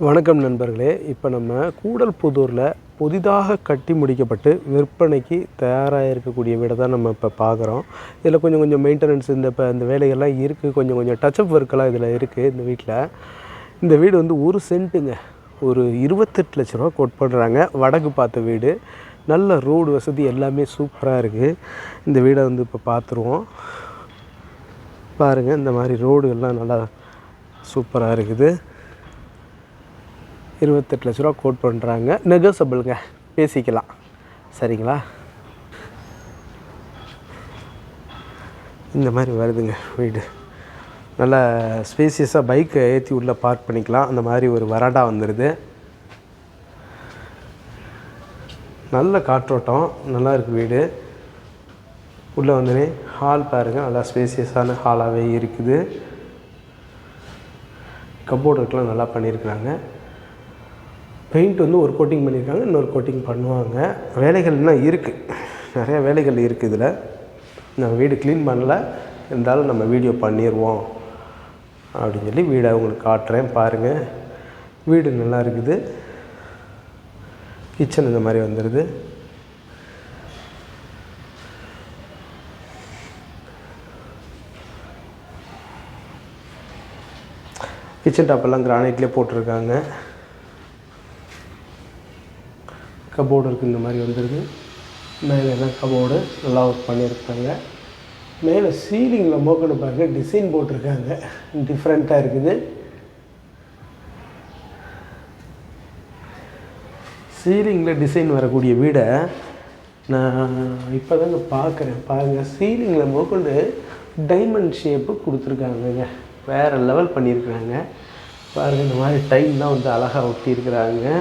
வணக்கம் நண்பர்களே. இப்போ நம்ம கூடல்புதூரில் புதிதாக கட்டி முடிக்கப்பட்டு விற்பனைக்கு தயாராக இருக்கக்கூடிய வீடை தான் நம்ம இப்போ பார்க்குறோம். இதில் கொஞ்சம் மெயின்டெனன்ஸ் இந்த வேலைகள்லாம் இருக்குது. கொஞ்சம் டச்சப் ஒர்க்கெல்லாம் இதில் இருக்குது. இந்த வீட்டில் இந்த வீடு வந்து 1 சென்ட்டுங்க. ஒரு 28 லட்ச ரூபா கோட் பண்ணுறாங்க. வடக்கு பார்த்த வீடு, நல்ல ரோடு வசதி எல்லாமே சூப்பராக இருக்குது. இந்த வீடை வந்து இப்போ பார்த்துருவோம். பாருங்கள், இந்த மாதிரி ரோடுகள்லாம் நல்லா சூப்பராக இருக்குது. 28 லட்ச ரூபா கோட் பண்ணுறாங்க. நெகோசபிளுங்க, பேசிக்கலாம். சரிங்களா? இந்த மாதிரி வருதுங்க வீடு. நல்லா ஸ்பேசியஸாக பைக்கை ஏற்றி உள்ளே பார்க் பண்ணிக்கலாம். அந்த மாதிரி ஒரு வராண்டா வந்துடுது. நல்ல காற்றோட்டம், நல்லா இருக்குது வீடு. உள்ளே வந்தோடனே ஹால் பாருங்கள், நல்லா ஸ்பேசியஸான ஹாலாகவே இருக்குது. கப்போர்டு ஒர்க்லாம் நல்லா பண்ணியிருக்கிறாங்க. பெயிண்ட் வந்து ஒரு கோட்டிங் பண்ணியிருக்காங்க, இன்னொரு கோட்டிங் பண்ணுவாங்க. வேலைகள் இன்னும் இருக்குது, நிறையா வேலைகள் இருக்குது. இதில் நம்ம வீடு க்ளீன் பண்ணல, இருந்தாலும் நம்ம வீடியோ பண்ணிடுவோம் அப்படின்னு சொல்லி வீடை உங்களுக்கு காட்டுறேன். பாருங்கள், வீடு நல்லா இருக்குது. கிச்சன் இந்த மாதிரி வந்துடுது. கிச்சன் டாப்பெல்லாம் கிரானைட்லேயே போட்டிருக்காங்க. கபோர்டு இருக்குது, இந்த மாதிரி வந்துடுது. மேலே எல்லாம் கபோர்டு நல்லா ஒர்க் பண்ணியிருக்காங்க. மேலே சீலிங்கில் மோக்கன்னு பாருங்கள், டிசைன் போட்டிருக்காங்க, டிஃப்ரெண்ட்டாக இருக்குது. சீலிங்கில் டிசைன் வரக்கூடிய வீடை நான் இப்போ தாங்க பார்க்குறேன். பாருங்கள், சீலிங்கில் மோக்கொண்டு டைமண்ட் ஷேப்பு கொடுத்துருக்காங்கங்க. வேறு லெவல் பண்ணியிருக்கிறாங்க. பாருங்கள், இந்த மாதிரி டைல்லாம் வந்து அழகாக ஒட்டியிருக்கிறாங்க.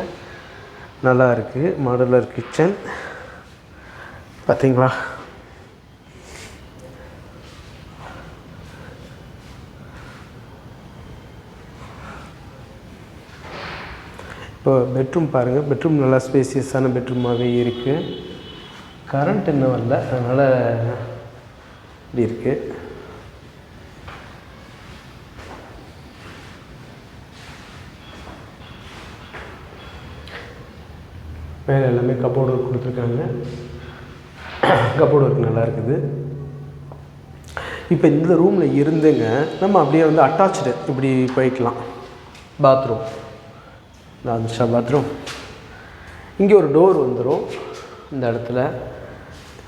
நல்லா இருக்குது. மாடுலர் கிச்சன் பார்த்தீங்களா? இப்போ பெட்ரூம் பாருங்கள். பெட்ரூம் நல்லா ஸ்பேசியஸான பெட்ரூமாகவே இருக்குது. கரண்ட் இன்னும் வரல, அதனால் இப்படி இருக்குது. மேலே எல்லாமே கபோர்டு ஒர்க் கொடுத்துருக்காங்க. கபோர்டு ஒர்க் நல்லா இருக்குது. இப்போ இந்த ரூமில் இருந்துங்க நம்ம அப்படியே வந்து அட்டாச்சு இப்படி போய்க்கலாம். பாத்ரூம், பாத்ரூம் இங்கே ஒரு டோர் வந்துடும். இந்த இடத்துல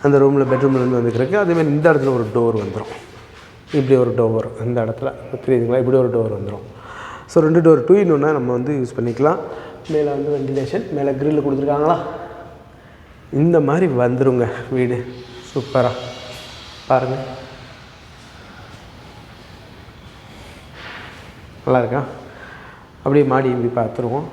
அந்த ரூமில் பெட்ரூம்லேருந்து வந்துக்கிறதுக்கு அதேமாதிரி இந்த இடத்துல ஒரு டோர் வந்துடும். இப்படி ஒரு டோர் இந்த இடத்துல தெரியுதுங்களா? இப்படி ஒரு டோர் வந்துடும். ஸோ 2 டோர் 2 in 1 நம்ம வந்து யூஸ் பண்ணிக்கலாம். மேலே வந்து வெண்டிலேஷன், மேலே கிரில் கொடுத்துருக்காங்களா? இந்த மாதிரி வந்துருங்க வீடு. சூப்பராக பாருங்கள், நல்லா இருக்கா? அப்படியே மாடி இப்படி பார்த்துருவோம்.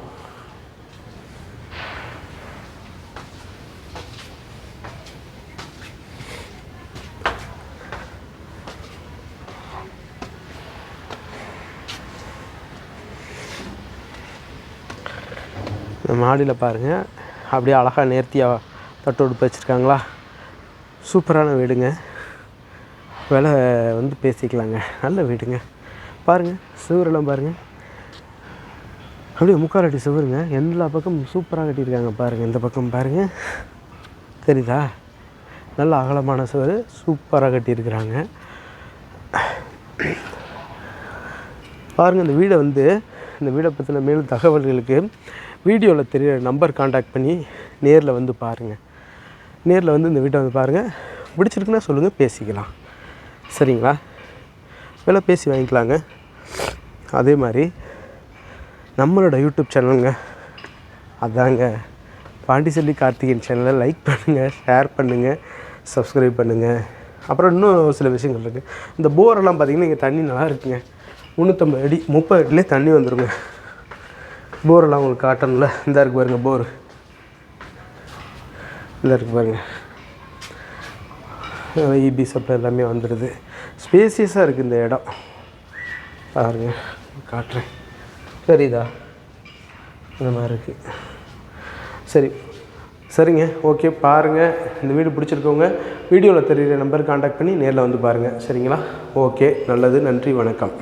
இந்த மாடியில் பாருங்கள், அப்படியே அழகாக நேர்த்தியாக தட்டோடு வச்சுருக்காங்களா? சூப்பரான வீடுங்க. விலை வந்து பேசிக்கலாங்க. நல்ல வீடுங்க. பாருங்கள், சுவரெல்லாம் பாருங்கள், அப்படியே 3/4 அடி சுவருங்க. எல்லா பக்கமும் சூப்பராக கட்டியிருக்காங்க. பாருங்கள், இந்த பக்கம் பாருங்கள், தெரியுதா? நல்ல அகலமான சுவர், சூப்பராக கட்டியிருக்கிறாங்க. பாருங்கள், இந்த வீடை பற்றின மேலும் தகவல்களுக்கு வீடியோவில் தெரிகிற நம்பர் காண்டாக்ட் பண்ணி நேரில் வந்து பாருங்கள். நேரில் வந்து இந்த வீட்டை வந்து பாருங்கள். பிடிச்சிருக்குன்னா சொல்லுங்கள், பேசிக்கலாம். சரிங்களா? விலை பேசி வாங்கிக்கலாங்க. அதே மாதிரி நம்மளோட யூடியூப் சேனலுங்க, அதாங்க பாண்டிச்செல்வி கார்த்திகேயன் சேனலை லைக் பண்ணுங்கள், ஷேர் பண்ணுங்கள், சப்ஸ்கிரைப் பண்ணுங்கள். அப்புறம் இன்னும் சில விஷயங்கள் இருக்குது. இந்த போரெல்லாம் பார்த்திங்கன்னா இங்கே தண்ணி நல்லா இருக்குங்க. 350 அடி 30 அடியிலே தண்ணி வந்துடுங்க. போரெல்லாம் உங்களுக்கு காட்டணும்ல. இந்த இருக்குது பாருங்கள் போர், இந்த இருக்குது பாருங்கள். இபி சப்ளை எல்லாமே வந்துடுது. ஸ்பேசியஸாக இருக்குது இந்த இடம். பாருங்க, காட்டுறேன், சரிதா? இந்த மாதிரி இருக்குது. சரிங்க, ஓகே. பாருங்கள், இந்த வீடு பிடிச்சிருக்கவங்க வீடியோவில் தெரிகிற நம்பர் காண்டாக்ட் பண்ணி நேரில் வந்து பாருங்கள். சரிங்களா? ஓகே, நல்லது. நன்றி, வணக்கம்.